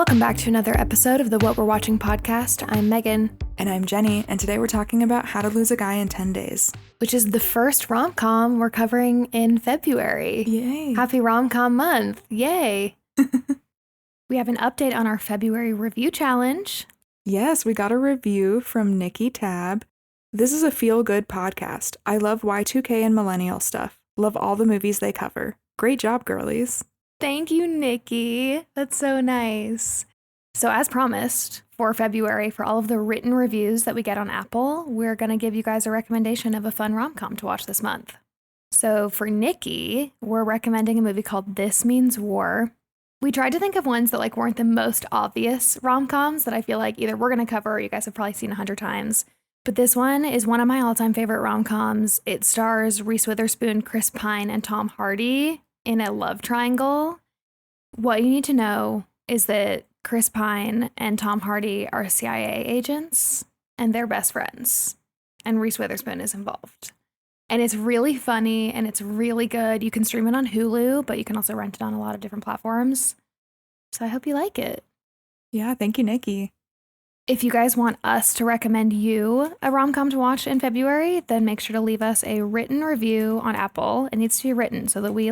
Welcome back to another episode of the What We're Watching podcast. I'm Megan. And I'm Jeni, and today we're talking about How to Lose a Guy in 10 Days. Which is the first rom-com we're covering in February. Yay. Happy rom-com month. Yay. We have an update on our February review challenge. Yes, we got a review from Nikki Tab. This is a feel-good podcast. I love Y2K and millennial stuff. Love all the movies they cover. Great job, girlies. Thank you, Nikki. That's so nice. So as promised, for February, for all of the written reviews that we get on Apple, we're going to give you guys a recommendation of a fun rom-com to watch this month. So for Nikki, we're recommending a movie called This Means War. We tried to think of ones that weren't the most obvious rom-coms that I feel like either we're going to cover or you guys have probably seen 100 times. But this one is one of my all-time favorite rom-coms. It stars Reese Witherspoon, Chris Pine, and Tom Hardy in a love triangle. What you need to know is that Chris Pine and Tom Hardy are CIA agents and they're best friends. And Reese Witherspoon is involved. And it's really funny and it's really good. You can stream it on Hulu, but you can also rent it on a lot of different platforms. So I hope you like it. Yeah, thank you, Nikki. If you guys want us to recommend you a rom-com to watch in February, then make sure to leave us a written review on Apple. It needs to be written so that we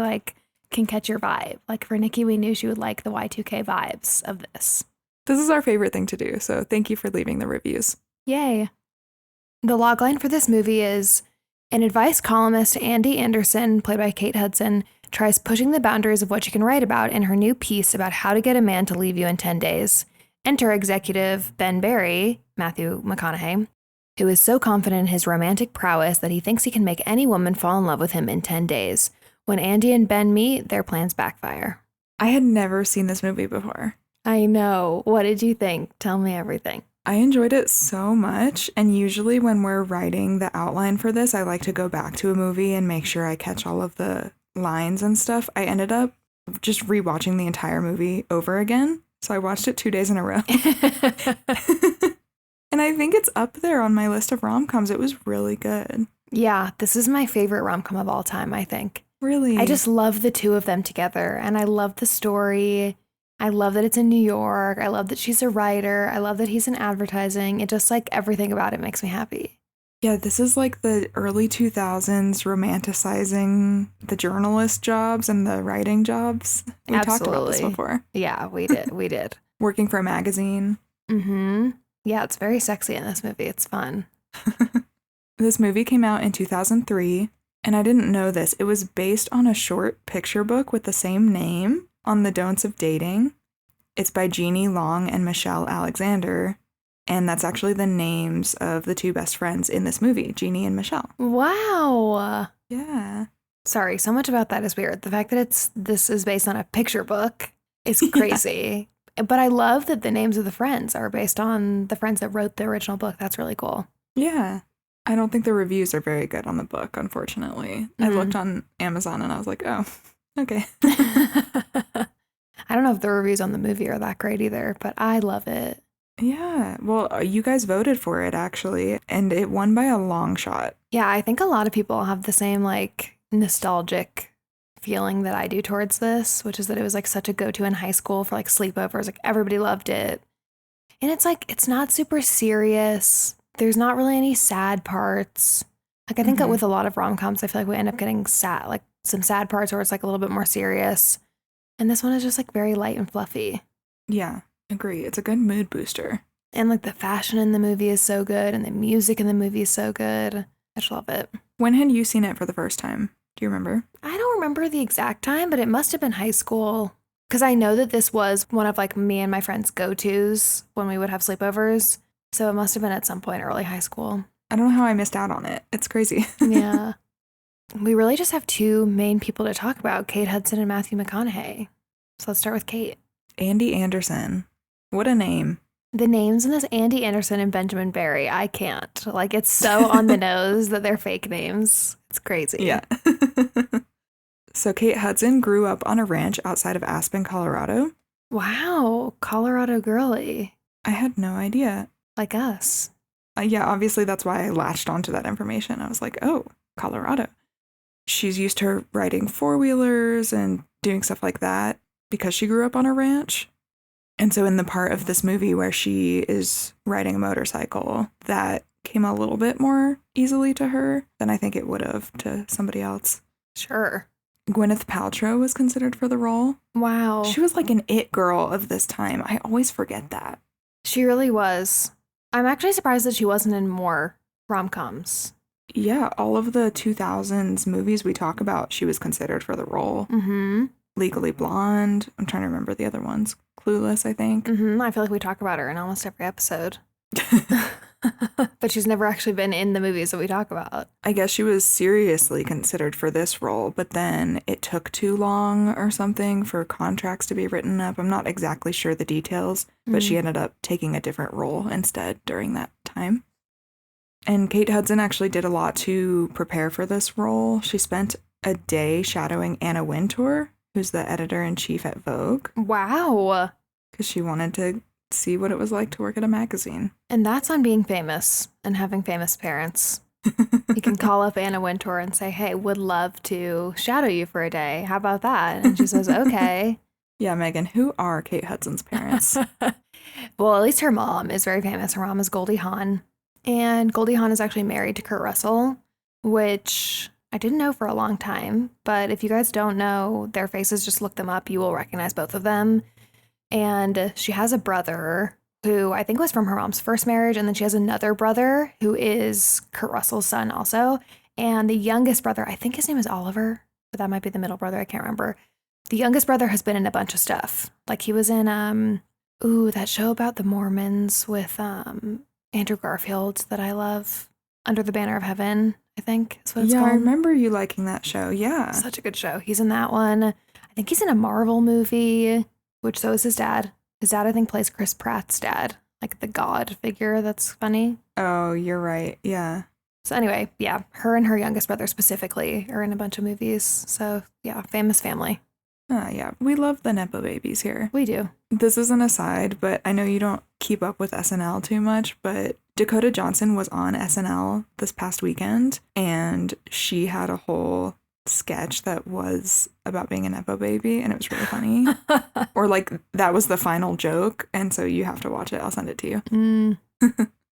can catch your vibe. Like for Nikki, we knew she would like the Y2K vibes of this. This is our favorite thing to do, so thank you for leaving the reviews. Yay. The logline for this movie is, an advice columnist, Andy Anderson, played by Kate Hudson, tries pushing the boundaries of what she can write about in her new piece about how to get a man to leave you in 10 days. Enter executive Ben Barry, Matthew McConaughey, who is so confident in his romantic prowess that he thinks he can make any woman fall in love with him in 10 days. When Andy and Ben meet, their plans backfire. I had never seen this movie before. I know. What did you think? Tell me everything. I enjoyed it so much, and usually when we're writing the outline for this, I like to go back to a movie and make sure I catch all of the lines and stuff. I ended up just rewatching the entire movie over again, so I watched it 2 days in a row. And I think it's up there on my list of rom-coms. It was really good. Yeah, this is my favorite rom-com of all time, I think. Really? I just love the two of them together, and I love the story. I love that it's in New York. I love that she's a writer. I love that he's in advertising. It just everything about it makes me happy. Yeah, this is the early 2000s romanticizing the journalist jobs and the writing jobs. We Absolutely. talked about this before. Yeah, we did. We did. Working for a magazine. Mm-hmm. Yeah, it's very sexy in this movie. It's fun. This movie came out in 2003, and I didn't know this. It was based on a short picture book with the same name, On the Don'ts of Dating. It's by Jeannie Long and Michelle Alexander. And that's actually the names of the two best friends in this movie, Jeni and Michelle. Wow. Yeah. Sorry, so much about that is weird. The fact that this is based on a picture book is crazy. But I love that the names of the friends are based on the friends that wrote the original book. That's really cool. Yeah. I don't think the reviews are very good on the book, unfortunately. I looked on Amazon and I was like, oh, okay. I don't know if the reviews on the movie are that great either, but I love it. Yeah. Well, you guys voted for it, actually, and it won by a long shot. Yeah, I think a lot of people have the same, nostalgic feeling that I do towards this, which is that it was, such a go-to in high school for, sleepovers. Everybody loved it. And it's not super serious. There's not really any sad parts. I think that with a lot of rom-coms, I feel like we end up getting sad, some sad parts where it's, a little bit more serious. And this one is just, very light and fluffy. Yeah. Agree. It's a good mood booster. And the fashion in the movie is so good and the music in the movie is so good. I just love it. When had you seen it for the first time? Do you remember? I don't remember the exact time, but it must have been high school. Because I know that this was one of me and my friends' go-tos when we would have sleepovers. So it must have been at some point early high school. I don't know how I missed out on it. It's crazy. Yeah. We really just have two main people to talk about, Kate Hudson and Matthew McConaughey. So let's start with Kate. Andy Anderson. What a name. The names in this, Andy Anderson and Benjamin Barry, I can't. It's so on the nose that they're fake names. It's crazy. Yeah. So Kate Hudson grew up on a ranch outside of Aspen, Colorado. Wow. Colorado girly. I had no idea. Like us. Yeah, obviously that's why I latched onto that information. I was like, oh, Colorado. She's used to riding four-wheelers and doing stuff like that because she grew up on a ranch. And so in the part of this movie where she is riding a motorcycle, that came a little bit more easily to her than I think it would have to somebody else. Sure. Gwyneth Paltrow was considered for the role. Wow. She was like an it girl of this time. I always forget that. She really was. I'm actually surprised that she wasn't in more rom-coms. Yeah, all of the 2000s movies we talk about, she was considered for the role. Mm-hmm. Legally Blonde. I'm trying to remember the other ones. Clueless, I think. Mm-hmm. I feel like we talk about her in almost every episode. But she's never actually been in the movies that we talk about. I guess she was seriously considered for this role, but then it took too long or something for contracts to be written up. I'm not exactly sure the details, but she ended up taking a different role instead during that time. And Kate Hudson actually did a lot to prepare for this role. She spent a day shadowing Anna Wintour, who's the editor-in-chief at Vogue. Wow. Because she wanted to see what it was like to work at a magazine. And that's on being famous and having famous parents. You can call up Anna Wintour and say, hey, would love to shadow you for a day. How about that? And she says, okay. Yeah, Megan, who are Kate Hudson's parents? Well, at least her mom is very famous. Her mom is Goldie Hawn. And Goldie Hawn is actually married to Kurt Russell, which I didn't know for a long time. But if you guys don't know their faces, just look them up. You will recognize both of them. And she has a brother who I think was from her mom's first marriage. And then she has another brother who is Kurt Russell's son also. And the youngest brother, I think his name is Oliver, but that might be the middle brother. I can't remember. The youngest brother has been in a bunch of stuff. Like he was in, that show about the Mormons with Andrew Garfield that I love. Under the Banner of Heaven, I think is what it's called. Yeah, I remember you liking that show. Yeah. Such a good show. He's in that one. I think he's in a Marvel movie. Which so is his dad. His dad, I think, plays Chris Pratt's dad, like the god figure that's funny. Oh, you're right. Yeah. So anyway, yeah, her and her youngest brother specifically are in a bunch of movies. So yeah, famous family. Yeah, we love the Nepo babies here. We do. This is an aside, but I know you don't keep up with SNL too much, but Dakota Johnson was on SNL this past weekend, and she had a whole sketch that was about being a Nepo baby, and it was really funny. Or like that was the final joke, and so you have to watch it. I'll send it to you.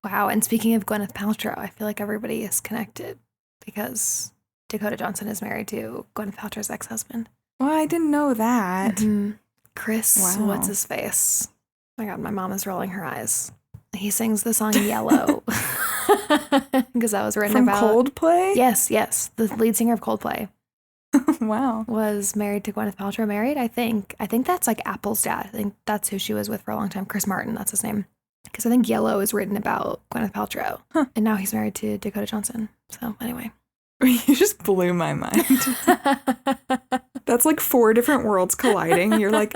Wow. And speaking of Gwyneth Paltrow, I feel like everybody is connected because Dakota Johnson is married to Gwyneth Paltrow's ex-husband. Well, I didn't know that. Chris, Wow. what's his face? Oh my God, my mom is rolling her eyes. He sings the song Yellow. Because that was written From about Coldplay? Yes. The lead singer of Coldplay Wow. was married to Gwyneth Paltrow. Married, I think that's like Apple's dad. I think that's who she was with for a long time. Chris Martin, that's his name. Because I think Yellow is written about Gwyneth Paltrow. And now he's married to Dakota Johnson. So anyway. You just blew my mind. That's like 4 different worlds colliding. You're like,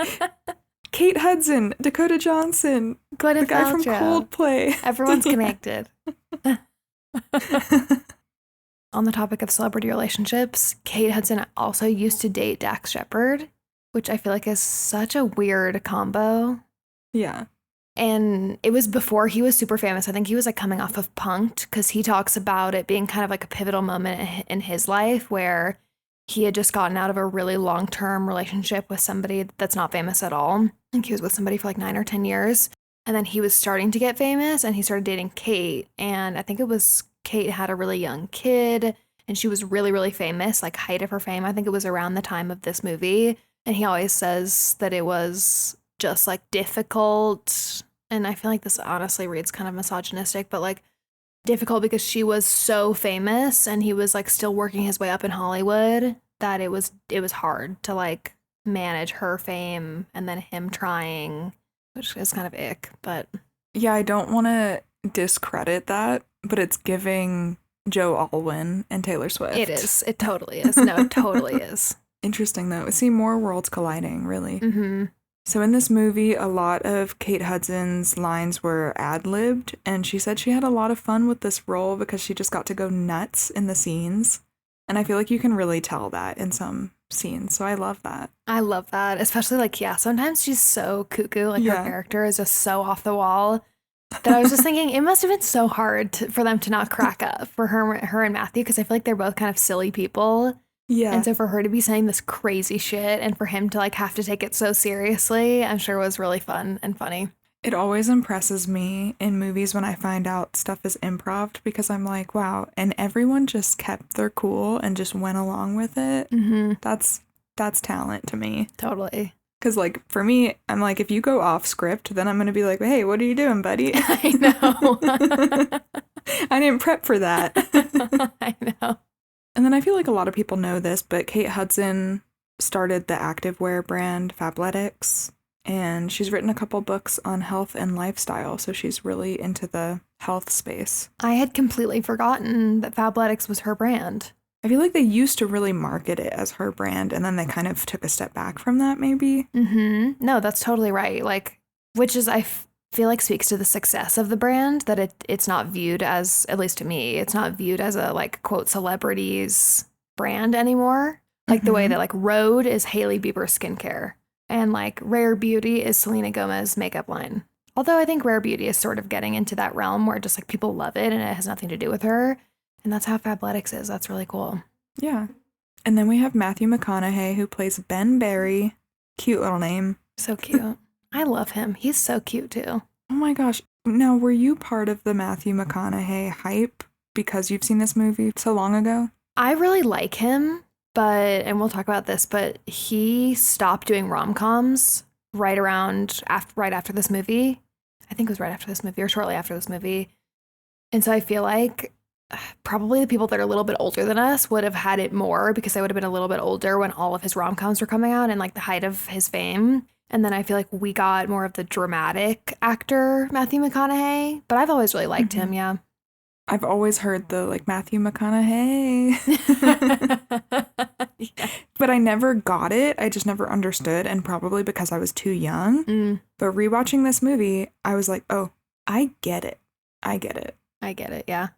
Kate Hudson, Dakota Johnson, Gwyneth the guy Paltrow. from Coldplay. Everyone's connected. On the topic of celebrity relationships, Kate Hudson also used to date Dax Shepard, which I feel like is such a weird combo. Yeah. And it was before he was super famous. I think he was like coming off of Punk'd, because he talks about it being kind of like a pivotal moment in his life where he had just gotten out of a really long-term relationship with somebody that's not famous at all. I think he was with somebody for like 9 or 10 years. And then he was starting to get famous and he started dating Kate. And I think it was Kate had a really young kid and she was really, really famous, like height of her fame. I think it was around the time of this movie. And he always says that it was just like difficult. And I feel like this honestly reads kind of misogynistic, but like difficult because she was so famous and he was like still working his way up in Hollywood that it was hard to like manage her fame and then him trying, which is kind of ick, but Yeah, I don't want to discredit that, but it's giving Joe Alwyn and Taylor Swift. it is. It totally is. No, it totally is. Interesting, though. See, more worlds colliding, really. Mm-hmm. So in this movie, a lot of Kate Hudson's lines were ad-libbed, and she said she had a lot of fun with this role because she just got to go nuts in the scenes. And I feel like you can really tell that in some scenes, so I love that. I love that, especially like, yeah, sometimes she's so cuckoo, like her character is just so off the wall that I was just thinking it must have been so hard for them to not crack up for her and Matthew, because I feel like they're both kind of silly people. Yeah. And so for her to be saying this crazy shit and for him to like have to take it so seriously, I'm sure was really fun and funny. It always impresses me in movies when I find out stuff is improv because I'm like, wow, and everyone just kept their cool and just went along with it. Mm-hmm. That's talent to me. Totally. Because, like, for me, I'm like, if you go off script, then I'm going to be like, hey, what are you doing, buddy? I know. I didn't prep for that. I know. And then I feel like a lot of people know this, but Kate Hudson started the activewear brand Fabletics, and she's written a couple books on health and lifestyle, so she's really into the health space. I had completely forgotten that Fabletics was her brand. I feel like they used to really market it as her brand, and then they kind of took a step back from that, maybe. Mm-hmm. No, that's totally right. Like, which is, feel like speaks to the success of the brand, that it's not viewed as, at least to me, it's not viewed as a, like, quote, celebrities brand anymore. Like the way that, like, Rhode is Hailey Bieber skincare, and, like, Rare Beauty is Selena Gomez makeup line. Although I think Rare Beauty is sort of getting into that realm where just, like, people love it and it has nothing to do with her. And that's how Fabletics is. That's really cool. Yeah. And then we have Matthew McConaughey, who plays Ben Barry. Cute little name. So cute. I love him. He's so cute, too. Oh my gosh. Now, were you part of the Matthew McConaughey hype because you've seen this movie so long ago? I really like him, and we'll talk about this, but he stopped doing rom-coms right after this movie. I think it was right after this movie or shortly after this movie. And so I feel like probably the people that are a little bit older than us would have had it more because they would have been a little bit older when all of his rom-coms were coming out and like the height of his fame. And then I feel like we got more of the dramatic actor, Matthew McConaughey. But I've always really liked him, yeah. I've always heard the, like, Matthew McConaughey. Yeah. But I never got it. I just never understood. And probably because I was too young. But rewatching this movie, I was like, oh, I get it. I get it. I get it, yeah.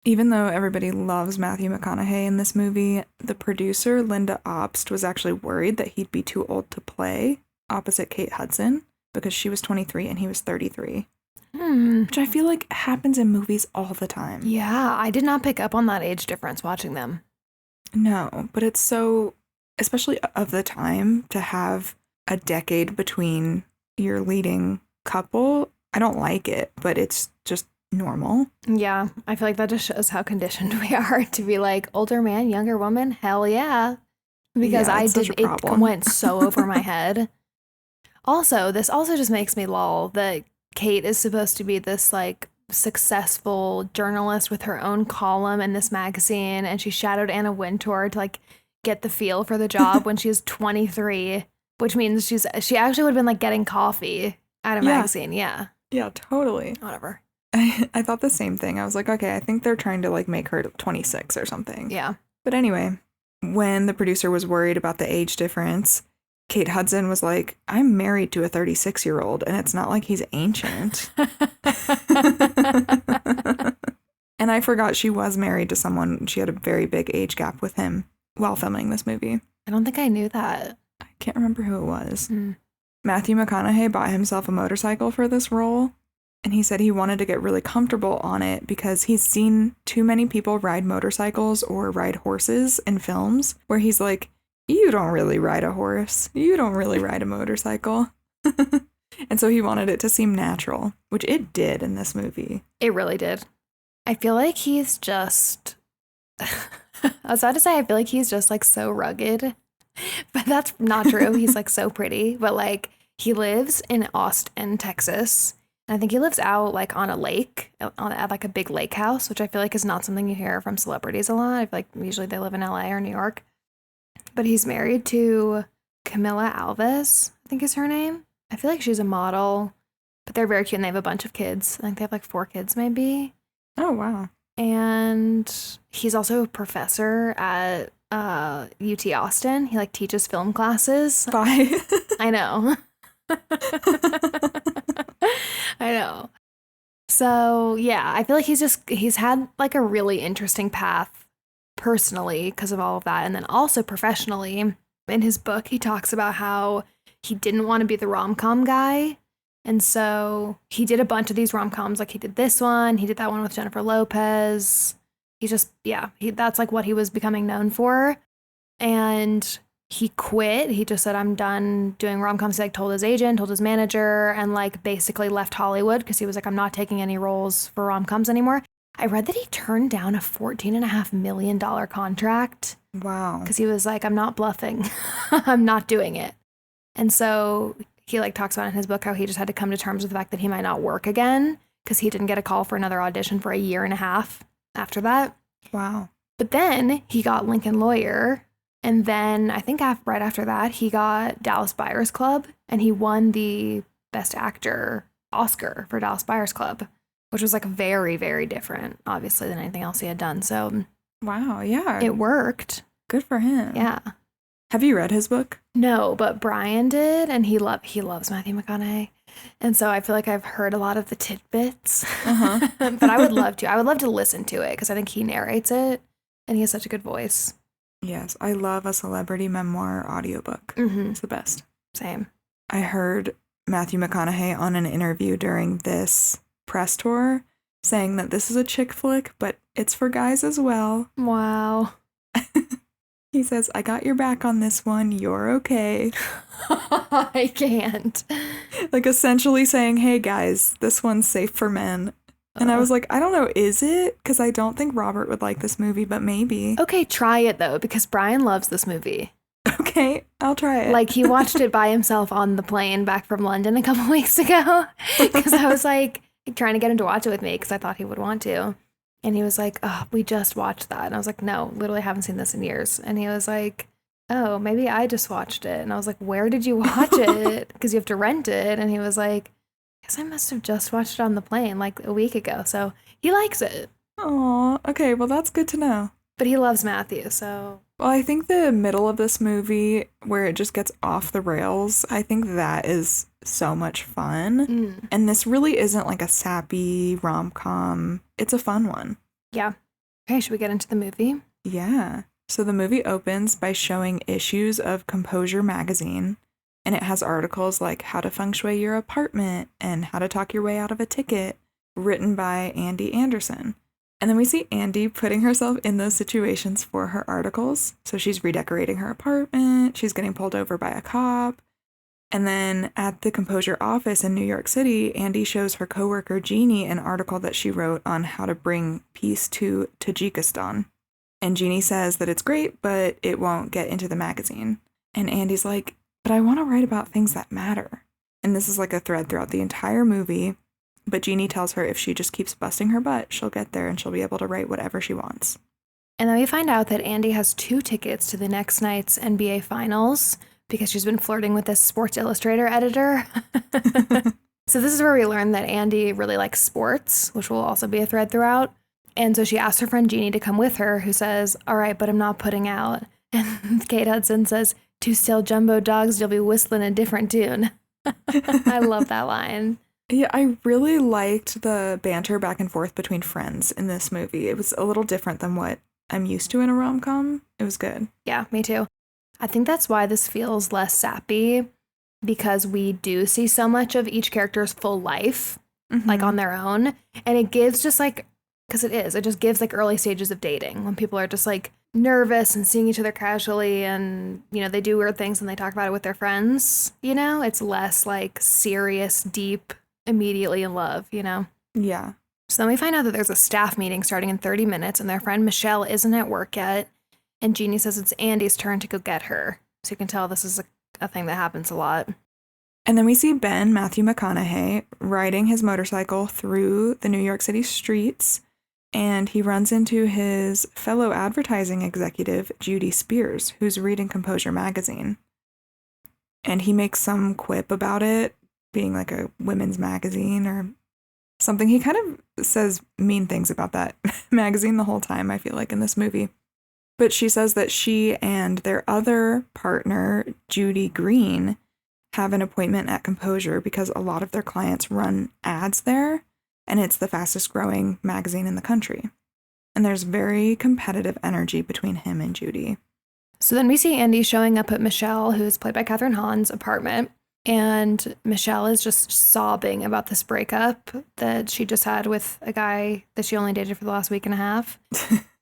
Even though everybody loves Matthew McConaughey in this movie, the producer, Linda Obst, was actually worried that he'd be too old to play opposite Kate Hudson because she was 23 and he was 33. Which I feel like happens in movies all the time. Yeah, I did not pick up on that age difference watching them. No, but it's so, especially of the time, to have a decade between your leading couple. I don't like it, but it's just normal. Yeah, I feel like that just shows how conditioned we are to be like, older man, younger woman, hell yeah. Because it went so over my head. Also, this also just makes me lol that Kate is supposed to be this like successful journalist with her own column in this magazine, and she shadowed Anna Wintour to like get the feel for the job when she was 23, which means she actually would have been like getting coffee at a magazine. Yeah. Yeah, totally. Whatever. I thought the same thing. I was like, okay, I think they're trying to like make her 26 or something. Yeah. But anyway, when the producer was worried about the age difference, Kate Hudson was like, I'm married to a 36-year-old, and it's not like he's ancient. And I forgot she was married to someone. She had a very big age gap with him while filming this movie. I don't think I knew that. I can't remember who it was. Matthew McConaughey bought himself a motorcycle for this role, and he said he wanted to get really comfortable on it because he's seen too many people ride motorcycles or ride horses in films where he's like, you don't really ride a horse. You don't really ride a motorcycle. And so he wanted it to seem natural, which it did in this movie. It really did. I feel like he's just... I was about to say, I feel like he's just like so rugged. But that's not true. He's like so pretty. But like he lives in Austin, Texas. And I think he lives out like on a lake, at like a big lake house, which I feel like is not something you hear from celebrities a lot. I feel like usually they live in LA or New York. But he's married to Camila Alves, I think is her name. I feel like she's a model, but they're very cute and they have a bunch of kids. I think they have like 4 kids maybe. Oh, wow. And he's also a professor at UT Austin. He like teaches film classes. Bye. I know. I know. So yeah, I feel like he's had like a really interesting path personally because of all of that. And then also professionally, in his book, he talks about how he didn't want to be the rom-com guy. And so he did a bunch of these rom-coms. Like he did this one, he did that one with Jennifer Lopez. He just, that's like what he was becoming known for. and he quit. He just said, I'm done doing rom-coms. He like told his agent, told his manager, and like basically left Hollywood because he was like, I'm not taking any roles for rom-coms anymore. I read that he turned down a $14.5 million contract. Wow. Because he was like, I'm not bluffing. I'm not doing it. And so he like talks about in his book how he just had to come to terms with the fact that he might not work again because he didn't get a call for another audition for a year and a half after that. Wow. But then he got Lincoln Lawyer. And then I think right after that, he got Dallas Buyers Club. And he won the Best Actor Oscar for Dallas Buyers Club, which was like very, very different, obviously, than anything else he had done. So wow, yeah. It worked. Good for him. Yeah. Have you read his book? No, but Brian did, and he loves Matthew McConaughey. And so I feel like I've heard a lot of the tidbits. Uh-huh. But I would love to. I would love to listen to it because I think he narrates it, and he has such a good voice. Yes, I love a celebrity memoir audiobook. Mm-hmm. It's the best. Same. I heard Matthew McConaughey on an interview during this press tour saying that this is a chick flick, but it's for guys as well. Wow. He says, I got your back on this one. You're okay. I can't. Like essentially saying, hey guys, this one's safe for men. And I was like, I don't know, is it? Because I don't think Robert would like this movie, but maybe. Okay, try it though, because Brian loves this movie. Okay, I'll try it. Like he watched it by himself on the plane back from London a couple weeks ago. Because I was like trying to get him to watch it with me because I thought he would want to. And he was like, oh, we just watched that. And I was like, no, literally haven't seen this in years. And he was like, oh, maybe I just watched it. And I was like, where did you watch it? Because you have to rent it. And he was like, I guess I must have just watched it on the plane like a week ago. So he likes it. Aw, okay, well that's good to know. But he loves Matthew, so. Well, I think the middle of this movie where it just gets off the rails, I think that is so much fun. Mm. And this really isn't like a sappy rom-com. It's a fun one. Yeah. Okay, should we get into the movie? Yeah. So the movie opens by showing issues of Composure magazine, and it has articles like How to Feng Shui Your Apartment and How to Talk Your Way Out of a Ticket, written by Andy Anderson. And then we see Andy putting herself in those situations for her articles. So she's redecorating her apartment, she's getting pulled over by a cop. And then at the Composure office in New York City, Andy shows her coworker Jeni an article that she wrote on how to bring peace to Tajikistan. And Jeni says that it's great, but it won't get into the magazine. And Andy's like, but I want to write about things that matter. And this is like a thread throughout the entire movie. But Jeni tells her if she just keeps busting her butt, she'll get there and she'll be able to write whatever she wants. And then we find out that Andy has 2 tickets to the next night's NBA Finals because she's been flirting with this Sports Illustrated editor. So this is where we learn that Andy really likes sports, which will also be a thread throughout. And so she asks her friend Jeni to come with her, who says, all right, but I'm not putting out. And Kate Hudson says, 2 stale jumbo dogs, you'll be whistling a different tune. I love that line. Yeah, I really liked the banter back and forth between friends in this movie. It was a little different than what I'm used to in a rom-com. It was good. Yeah, me too. I think that's why this feels less sappy, because we do see so much of each character's full life, like on their own. And it gives just like, because it just gives like early stages of dating when people are just like nervous and seeing each other casually and, you know, they do weird things and they talk about it with their friends, you know? It's less like serious, deep, immediately in love, you know? Yeah. So then we find out that there's a staff meeting starting in 30 minutes and their friend Michelle isn't at work yet. And Jeni says it's Andy's turn to go get her. So you can tell this is a thing that happens a lot. And then we see Ben, Matthew McConaughey, riding his motorcycle through the New York City streets. And he runs into his fellow advertising executive, Judy Spears, who's reading Composure magazine. And he makes some quip about it being like a women's magazine or something. He kind of says mean things about that magazine the whole time, I feel like, in this movie. But she says that she and their other partner, Judy Green, have an appointment at Composure because a lot of their clients run ads there, and it's the fastest growing magazine in the country. And there's very competitive energy between him and Judy. So then we see Andy showing up at Michelle, who's played by Catherine Hahn's apartment. And Michelle is just sobbing about this breakup that she just had with a guy that she only dated for the last week and a half.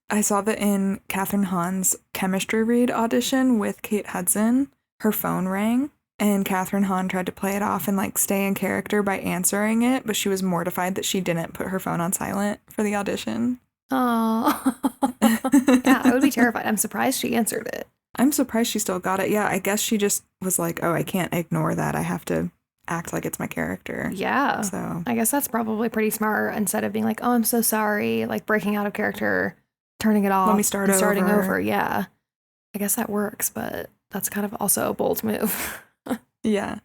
I saw that in Katherine Hahn's chemistry read audition with Kate Hudson, her phone rang, and Katherine Hahn tried to play it off and like stay in character by answering it, but she was mortified that she didn't put her phone on silent for the audition. Oh, yeah, I would be terrified. I'm surprised she answered it. I'm surprised she still got it. Yeah, I guess she just was like, oh, I can't ignore that. I have to act like it's my character. Yeah. So I guess that's probably pretty smart instead of being like, oh, I'm so sorry, like breaking out of character, turning it off, let me start and starting over. over. Yeah. I guess that works, but that's kind of also a bold move. Yeah.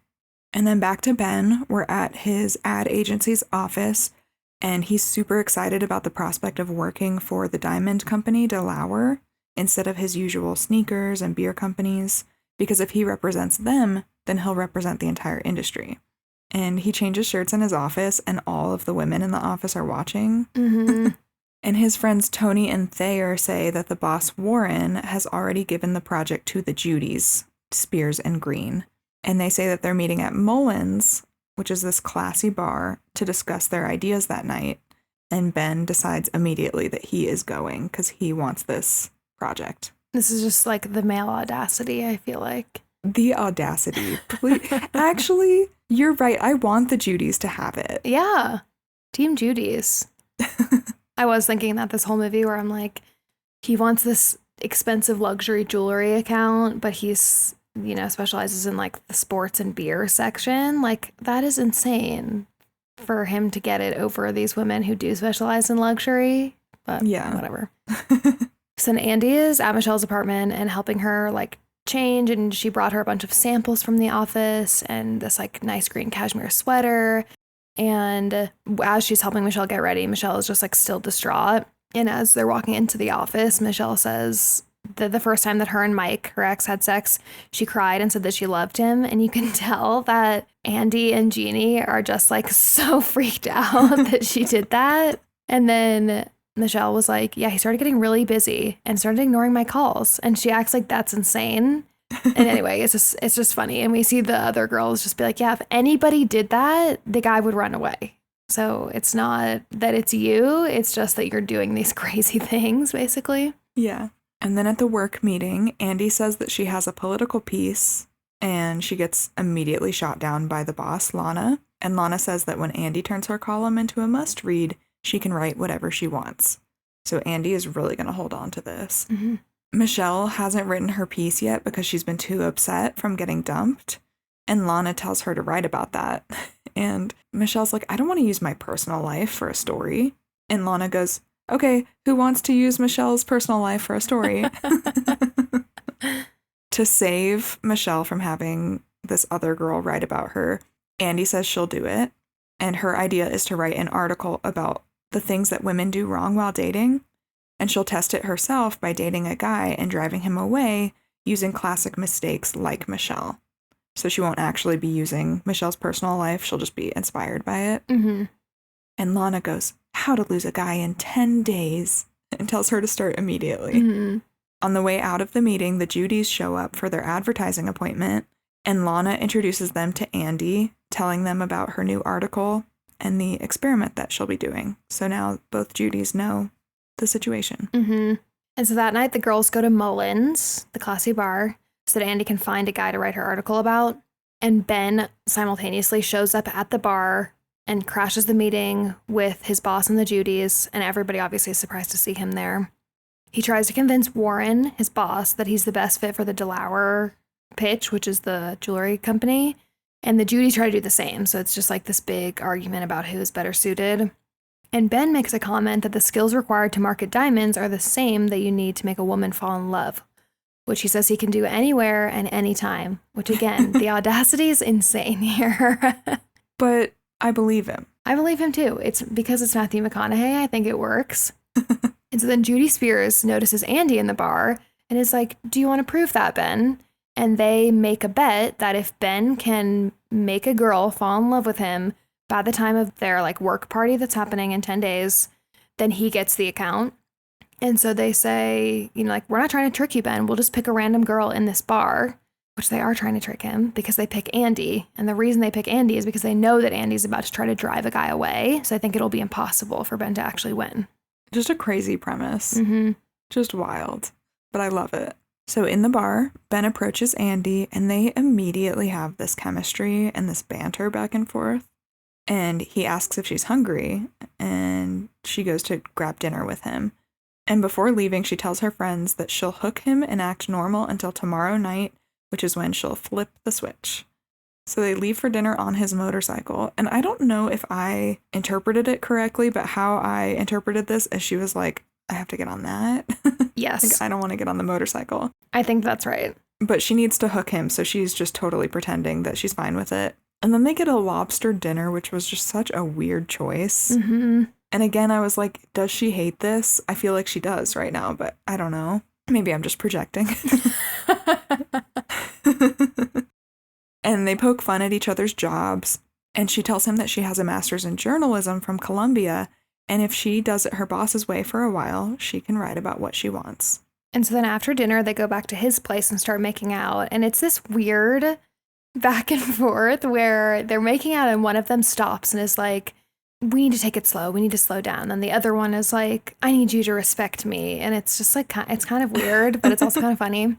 And then back to Ben. We're at his ad agency's office, and he's super excited about the prospect of working for the diamond company, DeLauer, instead of his usual sneakers and beer companies, because if he represents them, then he'll represent the entire industry. And he changes shirts in his office, and all of the women in the office are watching. Mm-hmm. And his friends Tony and Thayer say that the boss, Warren, has already given the project to the Judys, Spears and Green. And they say that they're meeting at Mullins, which is this classy bar, to discuss their ideas that night. And Ben decides immediately that he is going because he wants this project. This is just like the male audacity, I feel like. The audacity. Please. Actually, you're right. I want the Judys to have it. Yeah. Team Judy's. I was thinking that this whole movie where I'm like, he wants this expensive luxury jewelry account, but he's, specializes in like the sports and beer section. Like, that is insane for him to get it over these women who do specialize in luxury. But yeah, whatever. So then Andy is at Michelle's apartment and helping her like change, and she brought her a bunch of samples from the office and this like nice green cashmere sweater. And as she's helping Michelle get ready, Michelle is just like still distraught. And as they're walking into the office, Michelle says that the first time that her and Mike, her ex, had sex, she cried and said that she loved him. And you can tell that Andy and Jeni are just like so freaked out that she did that. And then Michelle was like, yeah, he started getting really busy and started ignoring my calls. And she acts like that's insane. And anyway, it's just funny. And we see the other girls just be like, yeah, if anybody did that, the guy would run away. So it's not that it's you. It's just that you're doing these crazy things, basically. Yeah. And then at the work meeting, Andy says that she has a political piece, and she gets immediately shot down by the boss, Lana. And Lana says that when Andy turns her column into a must-read, she can write whatever she wants. So Andy is really going to hold on to this. Mm-hmm. Michelle hasn't written her piece yet because she's been too upset from getting dumped. And Lana tells her to write about that. And Michelle's like, I don't want to use my personal life for a story. And Lana goes, okay, who wants to use Michelle's personal life for a story? To save Michelle from having this other girl write about her, Andy says she'll do it. And her idea is to write an article about the things that women do wrong while dating. And she'll test it herself by dating a guy and driving him away using classic mistakes like Michelle. So she won't actually be using Michelle's personal life. She'll just be inspired by it. Mm-hmm. And Lana goes, how to lose a guy in 10 days, and tells her to start immediately. Mm-hmm. On the way out of the meeting, the Judys show up for their advertising appointment, and Lana introduces them to Andy, telling them about her new article and the experiment that she'll be doing. So now both Judys know the situation. Mm-hmm. And so that night, the girls go to Mullins, the classy bar, so that Andy can find a guy to write her article about. And Ben simultaneously shows up at the bar and crashes the meeting with his boss and the Judys, and everybody obviously is surprised to see him there. He tries to convince Warren, his boss, that he's the best fit for the DeLauer pitch, which is the jewelry company. And the Judys try to do the same, so it's just like this big argument about who is better suited. And Ben makes a comment that the skills required to market diamonds are the same that you need to make a woman fall in love, which he says he can do anywhere and anytime, which again, the audacity is insane here. But I believe him. I believe him too. It's because it's Matthew McConaughey. I think it works. And so then Judy Spears notices Andy in the bar and is like, do you want to prove that, Ben? And they make a bet that if Ben can make a girl fall in love with him by the time of their like work party that's happening in 10 days, then he gets the account. And so they say, like, we're not trying to trick you, Ben. We'll just pick a random girl in this bar, which they are trying to trick him because they pick Andy. And the reason they pick Andy is because they know that Andy's about to try to drive a guy away. So I think it'll be impossible for Ben to actually win. Just a crazy premise. Mm-hmm. Just wild. But I love it. So in the bar, Ben approaches Andy and they immediately have this chemistry and this banter back and forth. And he asks if she's hungry and she goes to grab dinner with him. And before leaving, she tells her friends that she'll hook him and act normal until tomorrow night, which is when she'll flip the switch. So they leave for dinner on his motorcycle. And I don't know if I interpreted it correctly, but how I interpreted this is she was like, I have to get on that. Yes. Like, I don't want to get on the motorcycle. I think that's right. But she needs to hook him, so she's just totally pretending that she's fine with it. And then they get a lobster dinner, which was just such a weird choice. Mm-hmm. And again, I was like, does she hate this? I feel like she does right now, but I don't know. Maybe I'm just projecting. And they poke fun at each other's jobs. And she tells him that she has a master's in journalism from Columbia. And if she does it her boss's way for a while, she can write about what she wants. And so then after dinner, they go back to his place and start making out. And it's this weird back and forth where they're making out and one of them stops and is like, we need to take it slow. We need to slow down. And the other one is like, I need you to respect me. And it's just like, it's kind of weird, but it's also kind of funny.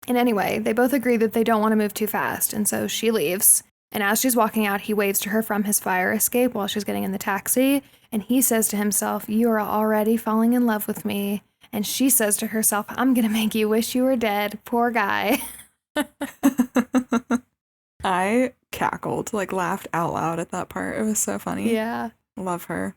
And anyway, they both agree that they don't want to move too fast. And so she leaves. And as she's walking out, he waves to her from his fire escape while she's getting in the taxi. And he says to himself, you are already falling in love with me. And she says to herself, I'm going to make you wish you were dead. Poor guy. I cackled, like laughed out loud at that part. It was so funny. Yeah. Love her.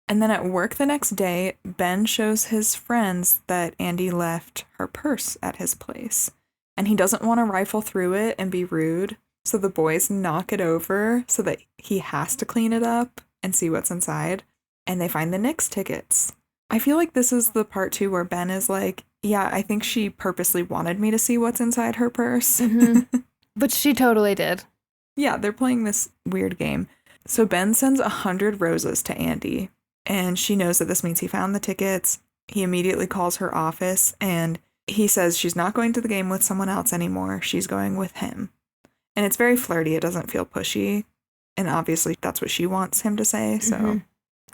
And then at work the next day, Ben shows his friends that Andy left her purse at his place. And he doesn't want to rifle through it and be rude. So the boys knock it over so that he has to clean it up and see what's inside. And they find the Knicks tickets. I feel like this is the part too where Ben is like, yeah, I think she purposely wanted me to see what's inside her purse. Mm-hmm. But she totally did. Yeah, they're playing this weird game. So Ben sends 100 roses to Andy. And she knows that this means he found the tickets. He immediately calls her office and he says she's not going to the game with someone else anymore. She's going with him. And it's very flirty. It doesn't feel pushy. And obviously that's what she wants him to say. So Mm-hmm.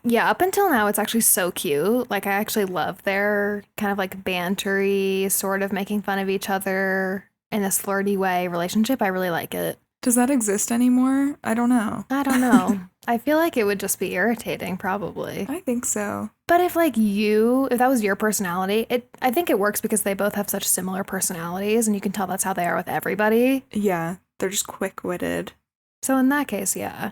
Yeah, up until now, it's actually so cute. Like, I actually love their kind of like bantery, sort of making fun of each other in this flirty way relationship. I really like it. Does that exist anymore? I don't know. I don't know. I feel like it would just be irritating, probably. I think so. But if that was your personality, I think it works because they both have such similar personalities and you can tell that's how they are with everybody. Yeah, they're just quick-witted. So in that case, yeah.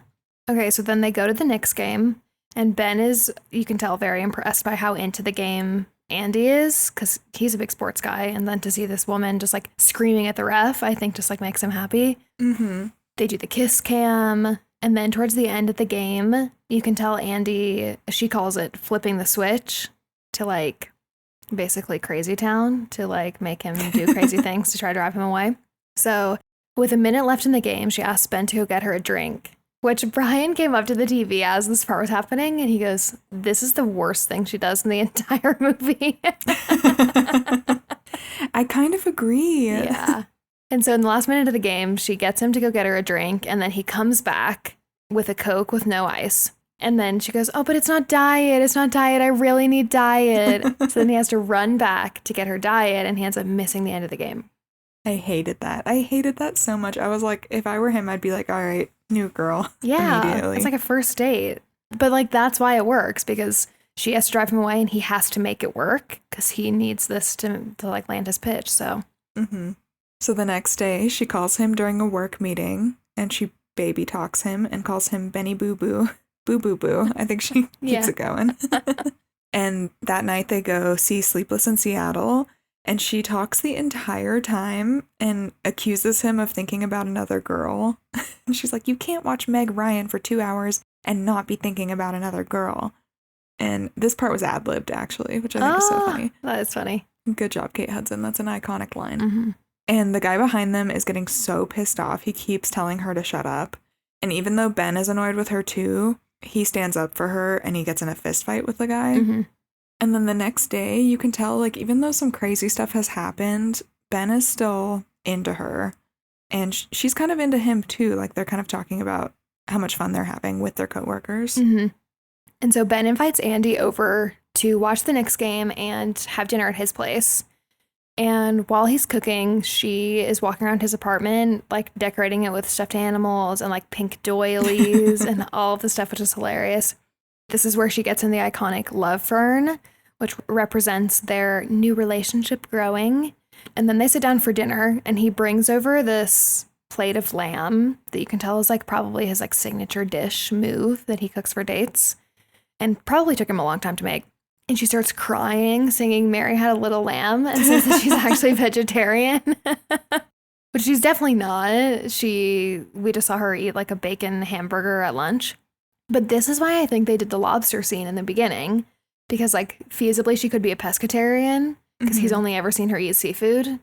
Okay, so then they go to the Knicks game and Ben is, you can tell, very impressed by how into the game Andy is because he's a big sports guy. And then to see this woman just like screaming at the ref, I think just like makes him happy. Mm-hmm. They do the kiss cam. And then towards the end of the game, you can tell Andy, she calls it flipping the switch to like basically crazy town to like make him do crazy things to try to drive him away. So with a minute left in the game, she asks Ben to go get her a drink, which Brian came up to the TV as this part was happening. And he goes, this is the worst thing she does in the entire movie. I kind of agree. Yeah. And so in the last minute of the game, she gets him to go get her a drink. And then he comes back with a Coke with no ice. And then she goes, oh, but it's not diet. It's not diet. I really need diet. So then he has to run back to get her diet. And he ends up missing the end of the game. I hated that. I hated that so much. I was like, if I were him, I'd be like, all right, new girl. Yeah. Immediately. It's like a first date. But like, that's why it works, because she has to drive him away and he has to make it work because he needs this to like land his pitch. So. Mm-hmm. So the next day, she calls him during a work meeting and she baby talks him and calls him Benny Boo Boo. Boo Boo Boo. I think she keeps it going. And that night they go see Sleepless in Seattle and she talks the entire time and accuses him of thinking about another girl. And she's like, you can't watch Meg Ryan for 2 hours and not be thinking about another girl. And this part was ad-libbed, actually, which I think is so funny. That is funny. Good job, Kate Hudson. That's an iconic line. Mm-hmm. And the guy behind them is getting so pissed off. He keeps telling her to shut up. And even though Ben is annoyed with her too, he stands up for her and he gets in a fist fight with the guy. Mm-hmm. And then the next day, you can tell, like, even though some crazy stuff has happened, Ben is still into her. And she's kind of into him too. Like, they're kind of talking about how much fun they're having with their coworkers. Mm-hmm. And so Ben invites Andy over to watch the Knicks game and have dinner at his place. And while he's cooking, she is walking around his apartment, like decorating it with stuffed animals and like pink doilies and all of the stuff, which is hilarious. This is where she gets in the iconic love fern, which represents their new relationship growing. And then they sit down for dinner, and he brings over this plate of lamb that you can tell is like probably his like signature dish move that he cooks for dates, and probably took him a long time to make. And she starts crying, singing Mary Had a Little Lamb, and says that she's actually vegetarian. But she's definitely not. We just saw her eat like a bacon hamburger at lunch. But this is why I think they did the lobster scene in the beginning. Because like feasibly she could be a pescatarian. Because he's only ever seen her eat seafood.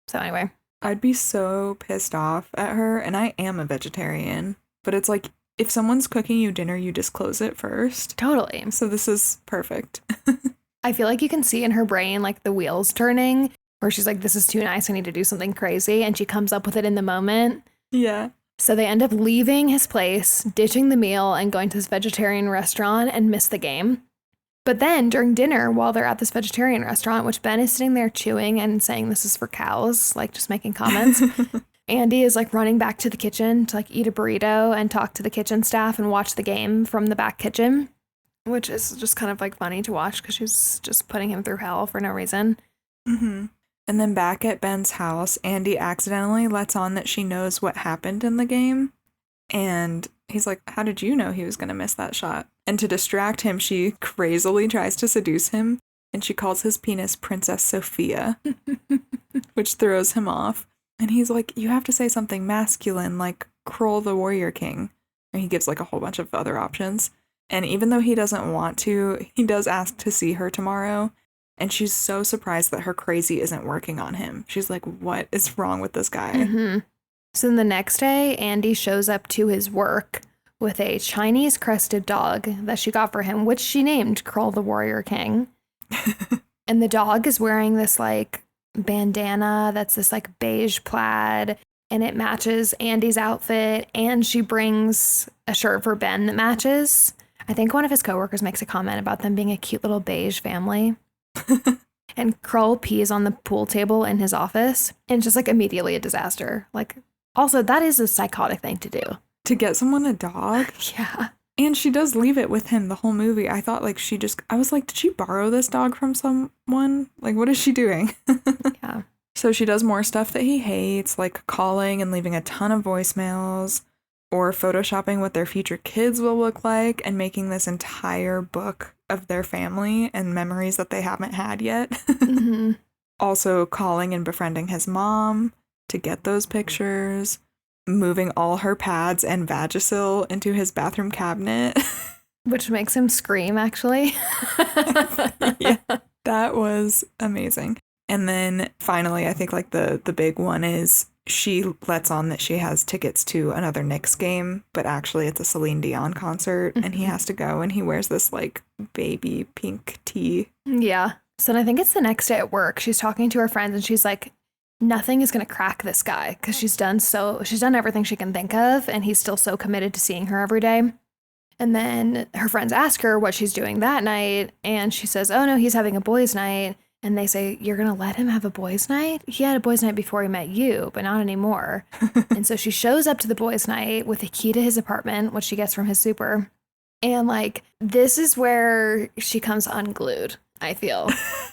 So anyway. I'd be so pissed off at her. And I am a vegetarian. But it's like, if someone's cooking you dinner, you disclose it first. Totally. So this is perfect. I feel like you can see in her brain, like, the wheels turning, where she's like, this is too nice, I need to do something crazy, and she comes up with it in the moment. Yeah. So they end up leaving his place, ditching the meal, and going to this vegetarian restaurant and miss the game. But then, during dinner, while they're at this vegetarian restaurant, which Ben is sitting there chewing and saying this is for cows, like, just making comments, Andy is like running back to the kitchen to like eat a burrito and talk to the kitchen staff and watch the game from the back kitchen, which is just kind of like funny to watch because she's just putting him through hell for no reason. Mm-hmm. And then back at Ben's house, Andy accidentally lets on that she knows what happened in the game. And he's like, how did you know he was going to miss that shot? And to distract him, she crazily tries to seduce him. And she calls his penis Princess Sophia, which throws him off. And he's like, you have to say something masculine, like Kroll the Warrior King. And he gives like a whole bunch of other options. And even though he doesn't want to, he does ask to see her tomorrow. And she's so surprised that her crazy isn't working on him. She's like, what is wrong with this guy? Mm-hmm. So then the next day, Andy shows up to his work with a Chinese crested dog that she got for him, which she named Kroll the Warrior King. And the dog is wearing this like bandana that's this like beige plaid, and it matches Andy's outfit, and she brings a shirt for Ben that matches. I think one of his coworkers makes a comment about them being a cute little beige family. And Kroll pees on the pool table in his office, and it's just like immediately a disaster. Like, also, that is a psychotic thing to do. To get someone a dog? Yeah. And she does leave it with him the whole movie. I thought like I was like, did she borrow this dog from someone? Like, what is she doing? Yeah. So she does more stuff that he hates, like calling and leaving a ton of voicemails, or photoshopping what their future kids will look like, and making this entire book of their family and memories that they haven't had yet. Mm-hmm. Also calling and befriending his mom to get those pictures. Moving all her pads and Vagisil into his bathroom cabinet. Which makes him scream, actually. Yeah, that was amazing. And then finally, I think like the big one is she lets on that she has tickets to another Knicks game, but actually it's a Celine Dion concert, and he has to go, and he wears this like baby pink tee. Yeah. So I think it's the next day at work. She's talking to her friends, and she's like, nothing is going to crack this guy because she's done everything she can think of, and he's still so committed to seeing her every day. And then her friends ask her what she's doing that night, and she says, oh no, he's having a boys' night. And they say, you're going to let him have a boys' night? He had a boys' night before he met you, but not anymore. And so she shows up to the boys' night with a key to his apartment, which she gets from his super. And like, this is where she comes unglued, I feel.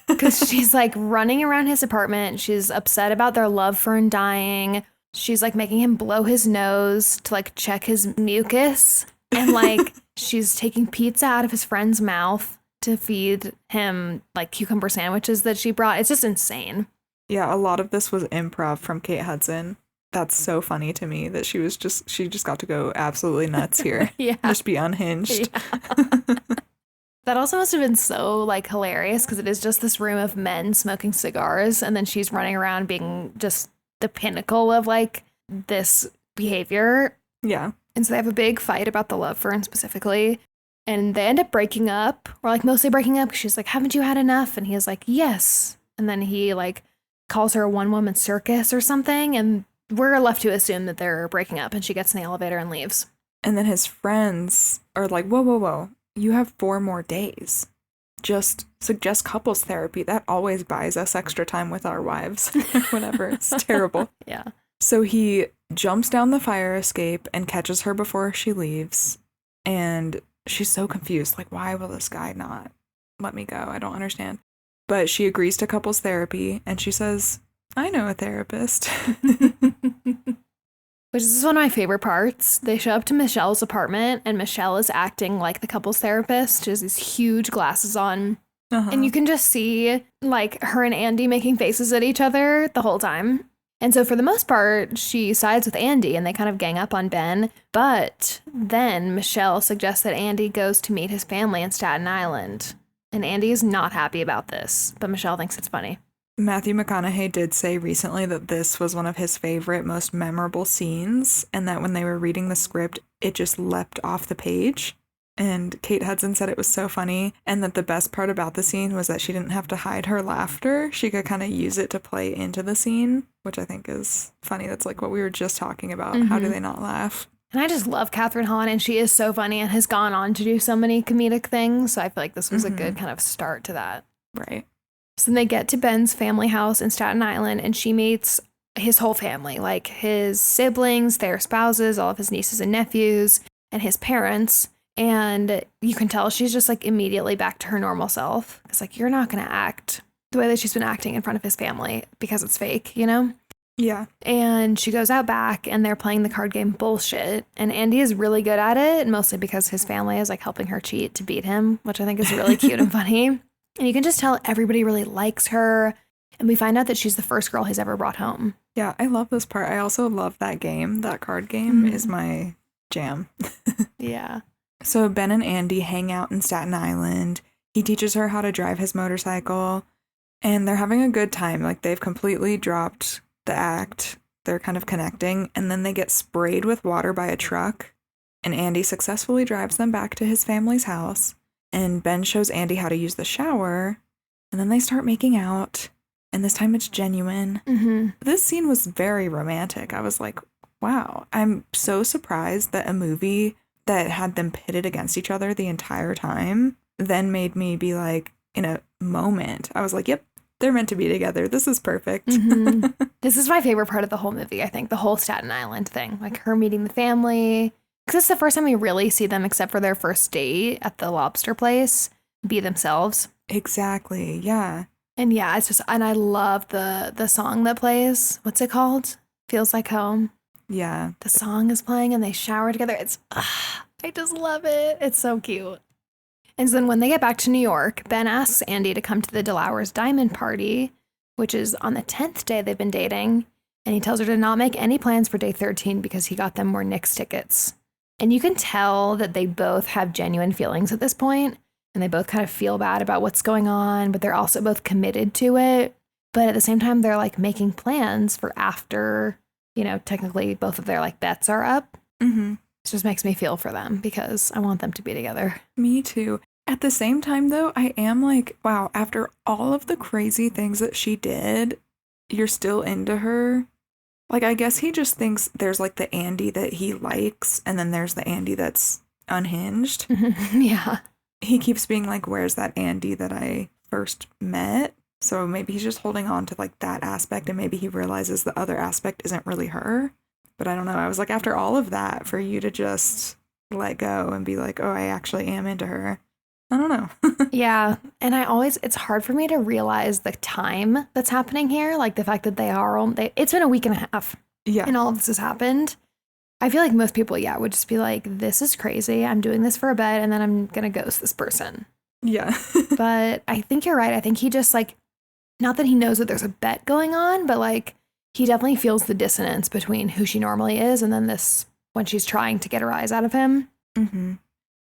Because she's like running around his apartment. She's upset about their love fern dying. She's like making him blow his nose to like check his mucus. And like, she's taking pizza out of his friend's mouth to feed him like cucumber sandwiches that she brought. It's just insane. Yeah, a lot of this was improv from Kate Hudson. That's so funny to me that she just got to go absolutely nuts here. Yeah. Just be unhinged. Yeah. That also must have been so like hilarious because it is just this room of men smoking cigars, and then she's running around being just the pinnacle of like this behavior. Yeah. And so they have a big fight about the love fern specifically. And they end up breaking up, or like mostly breaking up. She's like, haven't you had enough? And he's like, yes. And then he like calls her a one-woman circus or something. And we're left to assume that they're breaking up, and she gets in the elevator and leaves. And then his friends are like, whoa, whoa, whoa. You have 4 more days. just suggest couples therapy. That always buys us extra time with our wives. Whatever. It's terrible. Yeah. So he jumps down the fire escape and catches her before she leaves. And she's so confused. Like, why will this guy not let me go? I don't understand. But she agrees to couples therapy and she says, I know a therapist. Which is one of my favorite parts. They show up to Michelle's apartment and Michelle is acting like the couples therapist. She has these huge glasses on. And you can just see like her and Andy making faces at each other the whole time. And so for the most part, she sides with Andy and they kind of gang up on Ben. But then Michelle suggests that Andy goes to meet his family in Staten Island. And Andy is not happy about this, but Michelle thinks it's funny. Matthew McConaughey did say recently that this was one of his favorite, most memorable scenes, and that when they were reading the script, it just leapt off the page. And Kate Hudson said it was so funny, and that the best part about the scene was that she didn't have to hide her laughter. She could kind of use it to play into the scene, which I think is funny. That's like what we were just talking about. How do they not laugh? And I just love Kathryn Hahn, and she is so funny and has gone on to do so many comedic things. So I feel like this was a good kind of start to that. Right. So then they get to Ben's family house in Staten Island, and she meets his whole family, like his siblings, their spouses, all of his nieces and nephews, and his parents. And you can tell she's just like immediately back to her normal self. It's like, you're not going to act the way that she's been acting in front of his family because it's fake, you know? Yeah. And she goes out back and they're playing the card game Bullshit. And Andy is really good at it, mostly because his family is like helping her cheat to beat him, which I think is really cute and funny. And you can just tell everybody really likes her. And we find out that she's the first girl he's ever brought home. Yeah, I love this part. I also love that game. That card game is my jam. Yeah. So Ben and Andy hang out in Staten Island. He teaches her how to drive his motorcycle. And they're having a good time. Like, they've completely dropped the act. They're kind of connecting. And then they get sprayed with water by a truck. And Andy successfully drives them back to his family's house. And Ben shows Andy how to use the shower. And then they start making out. And this time it's genuine. This scene was very romantic. I was like, wow, I'm so surprised that a movie that had them pitted against each other the entire time then made me be like, in a moment, I was like, yep, they're meant to be together. This is perfect. This is my favorite part of the whole movie, I think, the whole Staten Island thing. Like her meeting the family. Because it's the first time we really see them, except for their first date at the lobster place, be themselves. Exactly, yeah. And yeah, it's just, and I love the song that plays. What's it called? Feels Like Home. Yeah. The song is playing and they shower together. It's, I just love it. It's so cute. And so then when they get back to New York, Ben asks Andy to come to the DeLauer's diamond party, which is on the 10th day they've been dating. And he tells her to not make any plans for day 13 because he got them more Knicks tickets. And you can tell that they both have genuine feelings at this point, and they both kind of feel bad about what's going on, but they're also both committed to it. But at the same time, they're like making plans for after, you know, technically both of their like bets are up. It just makes me feel for them because I want them to be together. Me too. At the same time, though, I am like, wow, after all of the crazy things that she did, you're still into her. Like, I guess he just thinks there's like the Andy that he likes, and then there's the Andy that's unhinged. Yeah. He keeps being like, where's that Andy that I first met? So maybe he's just holding on to like that aspect, and maybe he realizes the other aspect isn't really her. But I don't know. I was like, after all of that, for you to just let go and be like, oh, I actually am into her. I don't know. Yeah. And it's hard for me to realize the time that's happening here. Like the fact that it's been a week and a half. Yeah. And all of this has happened. I feel like most people, would just be like, this is crazy. I'm doing this for a bet and then I'm going to ghost this person. Yeah. But I think you're right. I think he just like, not that he knows that there's a bet going on, but like he definitely feels the dissonance between who she normally is and then this when she's trying to get her eyes out of him.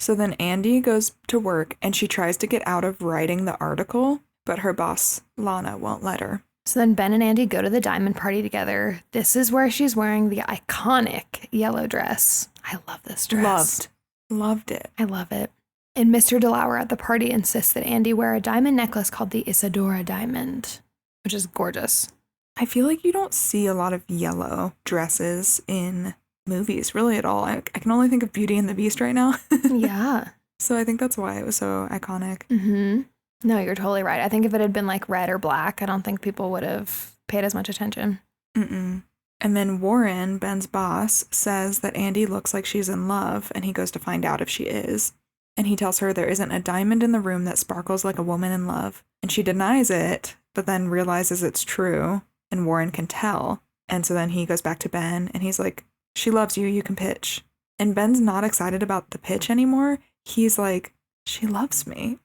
So then Andy goes to work and she tries to get out of writing the article, but her boss, Lana, won't let her. So then Ben and Andy go to the diamond party together. This is where she's wearing the iconic yellow dress. I love this dress. Loved it. I love it. And Mr. DeLauer at the party insists that Andy wear a diamond necklace called the Isadora diamond, which is gorgeous. I feel like you don't see a lot of yellow dresses in movies, really at all. I can only think of Beauty and the Beast right now. Yeah. So I think that's why it was so iconic. No, you're totally right. I think if it had been like red or black, I don't think people would have paid as much attention. Mm-mm. And then Warren, Ben's boss, says that Andy looks like she's in love, and he goes to find out if she is. And he tells her there isn't a diamond in the room that sparkles like a woman in love. And she denies it, but then realizes it's true, and Warren can tell. And so then he goes back to Ben, and he's like, she loves you, you can pitch. And Ben's not excited about the pitch anymore. He's like, she loves me.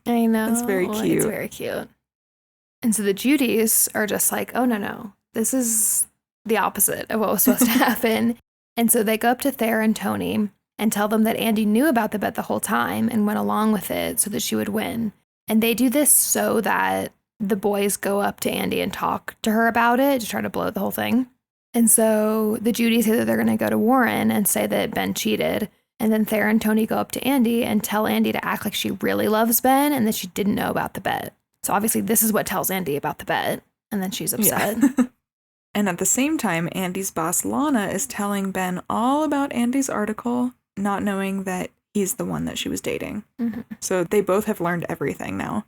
I know. It's very cute. It's very cute. And so the Judys are just like, oh, no. This is the opposite of what was supposed to happen. And so they go up to Thayer and Tony and tell them that Andy knew about the bet the whole time and went along with it so that she would win. And they do this so that the boys go up to Andy and talk to her about it to try to blow the whole thing. And so the Judys say that they're going to go to Warren and say that Ben cheated. And then Thayer and Tony go up to Andy and tell Andy to act like she really loves Ben and that she didn't know about the bet. So obviously this is what tells Andy about the bet. And then she's upset. Yeah. And at the same time, Andy's boss, Lana, is telling Ben all about Andy's article, not knowing that he's the one that she was dating. Mm-hmm. So they both have learned everything now.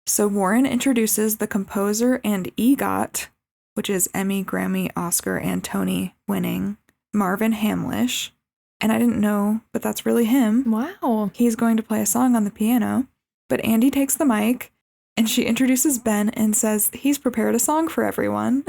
So Warren introduces the composer and EGOT, which is Emmy, Grammy, Oscar, and Tony winning, Marvin Hamlish. And I didn't know, but that's really him. Wow. He's going to play a song on the piano. But Andy takes the mic, and she introduces Ben and says he's prepared a song for everyone.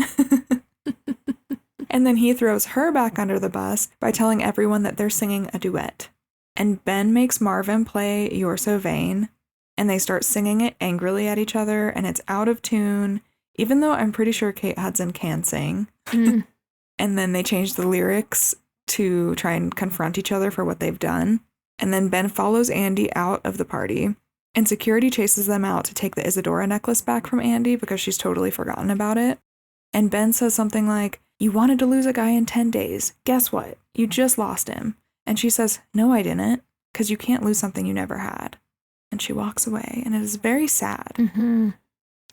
And then he throws her back under the bus by telling everyone that they're singing a duet. And Ben makes Marvin play You're So Vain, and they start singing it angrily at each other, and it's out of tune, even though I'm pretty sure Kate Hudson can sing. Mm. And then they change the lyrics to try and confront each other for what they've done. And then Ben follows Andy out of the party, and security chases them out to take the Isadora necklace back from Andy because she's totally forgotten about it. And Ben says something like, you wanted to lose a guy in 10 days. Guess what? You just lost him. And she says, no, I didn't, because you can't lose something you never had. And she walks away, and it is very sad. Mm-hmm.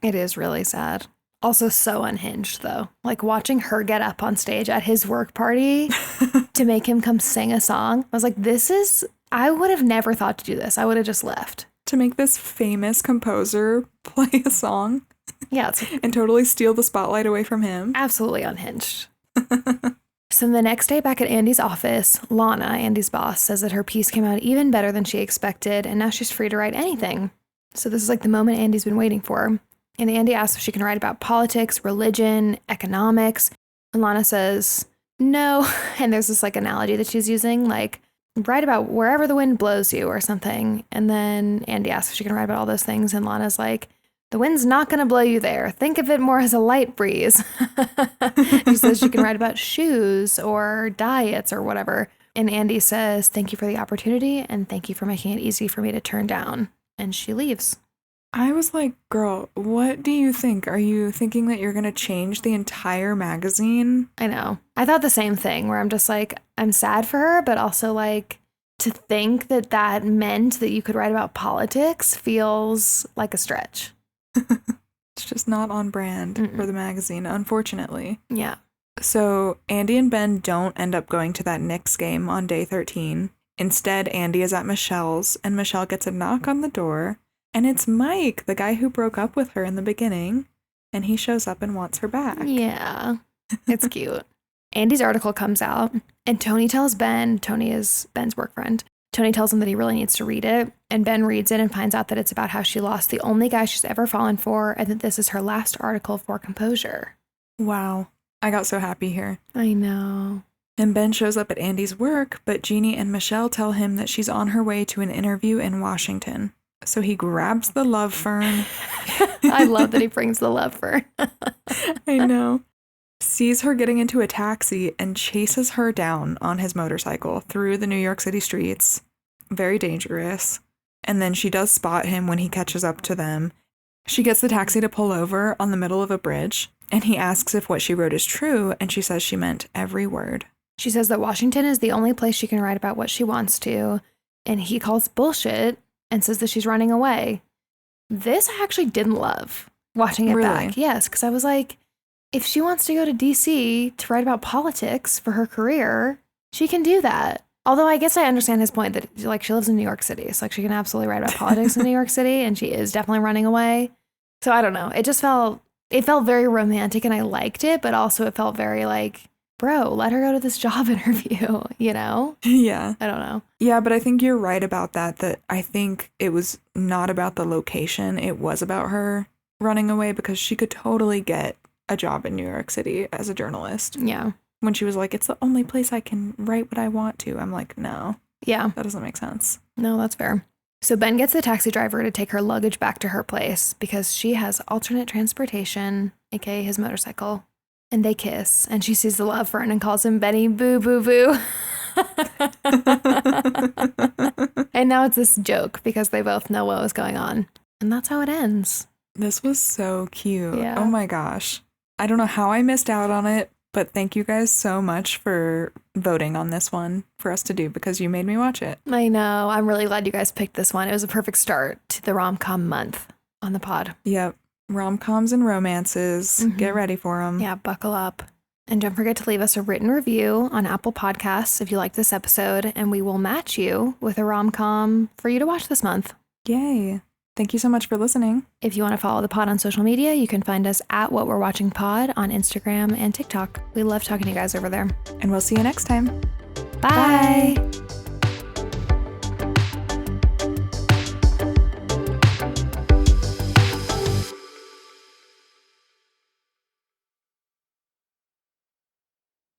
It is really sad. Also so unhinged, though. Like, watching her get up on stage at his work party to make him come sing a song. I was like, I would have never thought to do this. I would have just left. To make this famous composer play a song. Yeah. And totally steal the spotlight away from him. Absolutely unhinged. So the next day back at Andy's office, Lana, Andy's boss, says that her piece came out even better than she expected, and now she's free to write anything. So this is like the moment Andy's been waiting for. And Andy asks if she can write about politics, religion, economics. And Lana says, no. And there's this like analogy that she's using, like, write about wherever the wind blows you or something. And then Andy asks if she can write about all those things. And Lana's like, the wind's not going to blow you there. Think of it more as a light breeze. She says she can write about shoes or diets or whatever. And Andy says, thank you for the opportunity and thank you for making it easy for me to turn down. And she leaves. I was like, girl, what do you think? Are you thinking that you're going to change the entire magazine? I know. I thought the same thing where I'm just like, I'm sad for her, but also like to think that that meant that you could write about politics feels like a stretch. It's just not on brand for the magazine, unfortunately. Yeah. So Andy and Ben don't end up going to that Knicks game on day 13. Instead, Andy is at Michelle's, and Michelle gets a knock on the door, and it's Mike, the guy who broke up with her in the beginning, and he shows up and wants her back. Yeah. It's cute. Andy's article comes out, and Tony tells Ben, Tony is Ben's work friend, Tony tells him that he really needs to read it, and Ben reads it and finds out that it's about how she lost the only guy she's ever fallen for, and that this is her last article for composure. Wow. I got so happy here. I know. And Ben shows up at Andy's work, but Jeni and Michelle tell him that she's on her way to an interview in Washington. So he grabs the love fern. I love that he brings the love fern. I know. Sees her getting into a taxi and chases her down on his motorcycle through the New York City streets. Very dangerous. And then she does spot him when he catches up to them. She gets the taxi to pull over on the middle of a bridge, and he asks if what she wrote is true, and she says she meant every word. She says that Washington is the only place she can write about what she wants to, and he calls bullshit and says that she's running away. This I actually didn't love, watching it back. Yes, because I was like, if she wants to go to DC to write about politics for her career, she can do that. Although I guess I understand his point that like she lives in New York City. So like she can absolutely write about politics in New York City, and she is definitely running away. So I don't know. It felt very romantic and I liked it, but also it felt very like, bro, let her go to this job interview, you know? Yeah. I don't know. Yeah, but I think you're right about that I think it was not about the location. It was about her running away because she could totally get a job in New York City as a journalist. Yeah. When she was like, it's the only place I can write what I want to. I'm like, no. Yeah. That doesn't make sense. No, that's fair. So Ben gets the taxi driver to take her luggage back to her place because she has alternate transportation, aka his motorcycle. And they kiss, and she sees the love fern and calls him Benny Boo Boo Boo. And now it's this joke because they both know what was going on. And that's how it ends. This was so cute. Yeah. Oh my gosh. I don't know how I missed out on it, but thank you guys so much for voting on this one for us to do because you made me watch it. I know. I'm really glad you guys picked this one. It was a perfect start to the rom-com month on the pod. Yep. Rom-coms and romances. Get ready for them. Yeah, buckle up. And don't forget to leave us a written review on Apple Podcasts if you like this episode, and we will match you with a rom-com for you to watch this month. Yay. Thank you so much for listening. If you want to follow the pod on social media, you can find us at What We're Watching Pod on Instagram and TikTok. We love talking to you guys over there. And we'll see you next time. Bye.